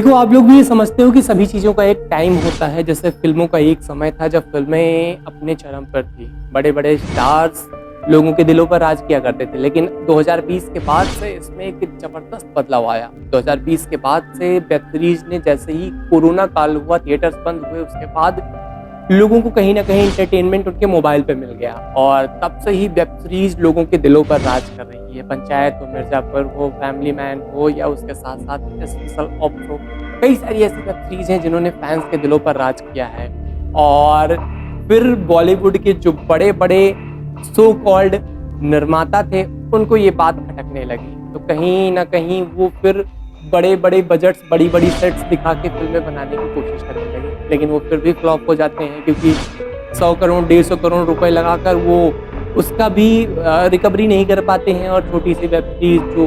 देखो, आप लोग भी ये समझते हो कि सभी चीज़ों का एक टाइम होता है। जैसे फ़िल्मों का एक समय था जब फ़िल्में अपने चरम पर थी। बड़े-बड़े स्टार्स लोगों के दिलों पर राज किया करते थे। लेकिन 2020 के बाद से इसमें एक ज़बरदस्त बदलाव आया। 2020 के बाद से वेब सीरीज़ ने जैसे ही कोरोना काल हुआ, थिएटर्स बंद हुए, उसके बाद लोगों को कहीं न कहीं एंटरटेनमेंट उनके मोबाइल पे मिल गया और तब से ही वेब सीरीज़ लोगों के दिलों पर राज कर रही है। पंचायत हो, मिर्ज़ापुर हो, फैमिली मैन हो या उसके साथ-साथ स्पेशल ऑप्स हो, कई सारी ऐसी वेब सीरीज़ हैं जिन्होंने फैन्स के दिलों पर राज किया है। और फिर बॉलीवुड के जो बड़े-बड़े सो कॉल्ड निर्माता थे, उनको ये बात खटकने लगी। तो कहीं न कहीं वो फिर बड़े-बड़े बजट्स, बड़ी-बड़ी सेट्स दिखा के फ़िल्में बनाने की कोशिश करने लगे। लेकिन वो फिर भी फ्लॉप हो जाते हैं क्योंकि 100 करोड़, 150 करोड़ रुपए लगाकर वो उसका भी रिकवरी नहीं कर पाते हैं और छोटी-सी वेब सीरीज़ जो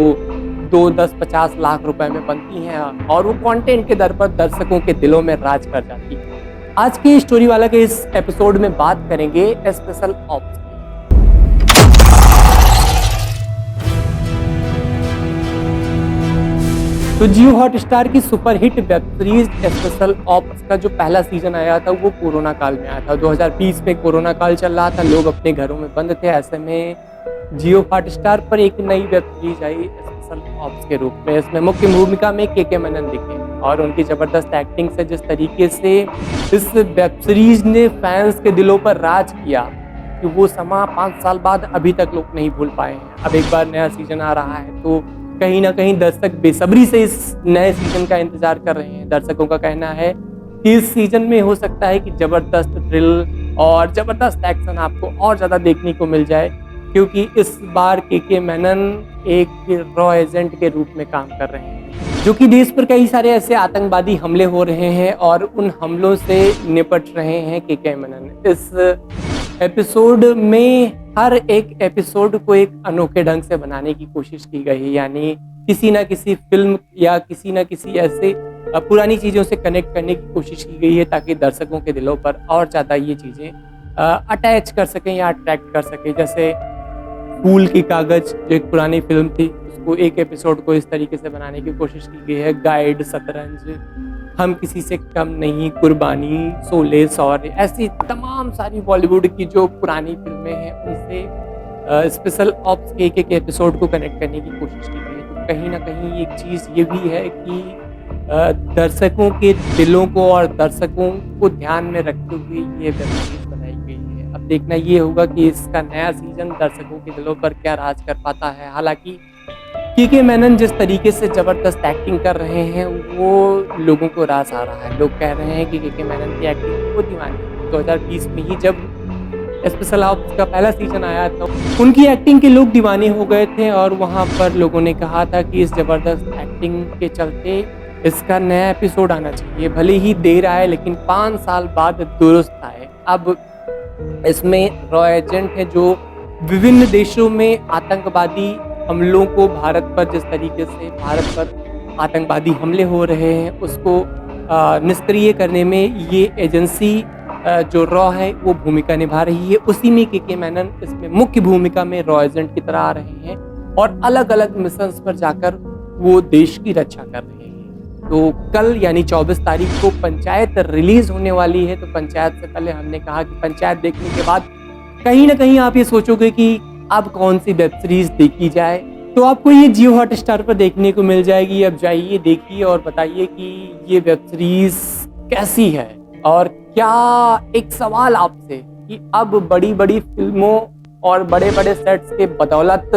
2, 10, 50 लाख रुपए में बनती हैं और वो कंटेंट के दर पर दर्शकों के दिलों में राज कर जाती है। आज की स्टोरी वाला के इस एपिसोड में बात करेंगे स्पेशल ऑप्स की। तो जियो हॉटस्टार की superhit web series special ops का जो पहला सीजन आया था वो कोरोना काल में आया था। 2020 में कोरोना काल चल रहा था, लोग अपने घरों में बंद थे। ऐसे में जियो हॉटस्टार पर एक नई वेब सीरीज आई स्पेशल ऑप्स के रूप में। इसमें मुख्य भूमिका में के मेनन दिखे और उनकी जबरदस्त एक्टिंग से जिस तरीके से इस वेब सीरीज ने फैंस के दिलों पर राज किया कि वो समा 5 साल बाद अभी तक लोग नहीं भूल पाए हैं। अब एक बार नया सीजन आ रहा है तो कहीं ना कहीं दर्शक बेसब्री से इस नए सीजन का इंतजार कर रहे हैं। दर्शकों का कहना है कि इस सीजन में हो सकता है कि जबरदस्त थ्रिल और जबरदस्त एक्शन आपको और ज़्यादा देखने को मिल जाए, क्योंकि इस बार के मेनन एक रॉ एजेंट के रूप में काम कर रहे हैं जो कि देश पर कई सारे ऐसे आतंकवादी हमले हो रहे हैं और उन हमलों से निपट रहे हैं के मेनन। इस एपिसोड में हर एक एपिसोड को एक अनोखे ढंग से बनाने की कोशिश की गई है, यानी किसी ना किसी फिल्म या किसी ना किसी ऐसे पुरानी चीज़ों से कनेक्ट करने की कोशिश की गई है ताकि दर्शकों के दिलों पर और ज़्यादा ये चीज़ें अटैच कर सकें या अट्रैक्ट कर सकें। जैसे फूल की कागज़ जो एक पुरानी फिल्म थी, उसको एक एपिसोड को इस तरीके से बनाने की कोशिश की गई है। गाइड, शतरंज, हम किसी से कम नहीं, कुर्बानी, शोले, सौर्य, ऐसी तमाम सारी बॉलीवुड की जो पुरानी फिल्में हैं उनसे स्पेशल ऑप्स के एक एपिसोड को कनेक्ट करने की कोशिश की गई है। तो कहीं ना कहीं एक चीज़ ये भी है कि दर्शकों के दिलों को और दर्शकों को ध्यान में रखते हुए ये वेब सीरीज बनाई गई है। अब देखना ये होगा कि इसका नया सीजन दर्शकों के दिलों पर क्या राज कर पाता है। हालांकि के मेनन जिस तरीके से ज़बरदस्त एक्टिंग कर रहे हैं वो लोगों को रास आ रहा है। लोग कह रहे हैं कि के मेनन की एक्टिंग को दीवानी। 2020 में ही जब स्पेशल ऑप्स का पहला सीजन आया था, उनकी एक्टिंग के लोग दीवाने हो गए थे और वहाँ पर लोगों ने कहा था कि इस ज़बरदस्त एक्टिंग के चलते इसका नया एपिसोड आना चाहिए। भले ही देर आए लेकिन 5 साल बाद दुरुस्त आए। अब इसमें रॉ एजेंट है जो विभिन्न देशों में आतंकवादी हमलों को, भारत पर जिस तरीके से भारत पर आतंकवादी हमले हो रहे हैं उसको निष्क्रिय करने में ये एजेंसी जो रॉ है वो भूमिका निभा रही है। उसी में के मेनन इसमें मुख्य भूमिका में रॉ एजेंट की तरह आ रहे हैं और अलग अलग मिशंस पर जाकर वो देश की रक्षा कर रहे हैं। तो कल यानी 24 तारीख को पंचायत रिलीज होने वाली है। तो पंचायत से पहले हमने कहा कि पंचायत देखने के बाद कहीं ना कहीं आप ये सोचोगे कि अब कौन सी वेब सीरीज देखी जाए, तो आपको ये जियो हॉटस्टार पर देखने को मिल जाएगी। अब जाइए, देखिए और बताइए कि ये वेब सीरीज कैसी है। और क्या एक सवाल आपसे कि अब बड़ी बड़ी फिल्मों और बड़े बड़े सेट्स के बदौलत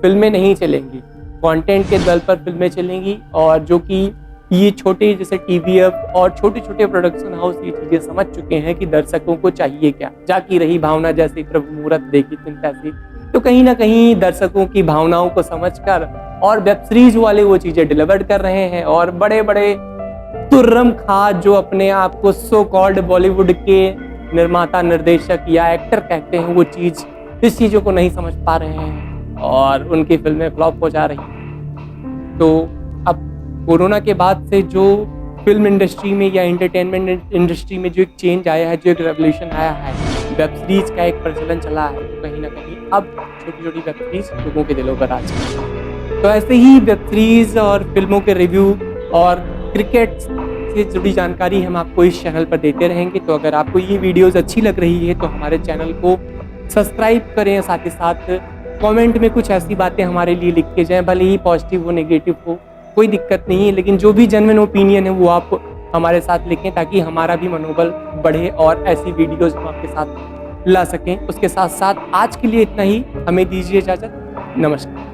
फिल्में नहीं चलेंगी, कंटेंट के बल पर फिल्में चलेंगी और जो कि ये छोटे जैसे टीवीएफ और छोटे छोटे प्रोडक्शन हाउस ये चीज़ें समझ चुके हैं कि दर्शकों को चाहिए क्या। जाकी रही भावना जैसी प्रभु मुहूर्त देखी तुम तैसी। तो कहीं ना कहीं दर्शकों की भावनाओं को समझकर और वेब सीरीज वाले वो चीज़ें डिलीवर कर रहे हैं और बड़े बड़े तुर्रम खां जो अपने आप को सो कॉल्ड बॉलीवुड के निर्माता, निर्देशक या एक्टर कहते हैं, वो इस चीज़ों को नहीं समझ पा रहे हैं और उनकी फिल्में फ्लॉप हो जा रही हैं। तो अब कोरोना के बाद से जो फिल्म इंडस्ट्री में या एंटरटेनमेंट इंडस्ट्री में जो एक चेंज आया है, जो एक रेवोल्यूशन आया है, वेब सीरीज का एक प्रचलन चला है, तो कहीं ना कहीं अब छोटी छोटी वेब सीरीज लोगों के दिलों पर आ चुकी है। तो ऐसे ही वेब सीरीज और फिल्मों के रिव्यू और क्रिकेट से जुड़ी जानकारी हम आपको इस चैनल पर देते रहेंगे। तो अगर आपको ये वीडियोज़ अच्छी लग रही है तो हमारे चैनल को सब्सक्राइब करें, साथ ही साथ कमेंट में कुछ ऐसी बातें हमारे लिए लिख के जाएँ, भले ही पॉजिटिव हो नेगेटिव हो कोई दिक्कत नहीं है, लेकिन जो भी जेन्युइन ओपिनियन है वो आप हमारे साथ लिखें ताकि हमारा भी मनोबल बढ़े और ऐसी वीडियोज़ हम आपके साथ ला सकें। उसके साथ साथ आज के लिए इतना ही, हमें दीजिए इजाज़त। नमस्कार।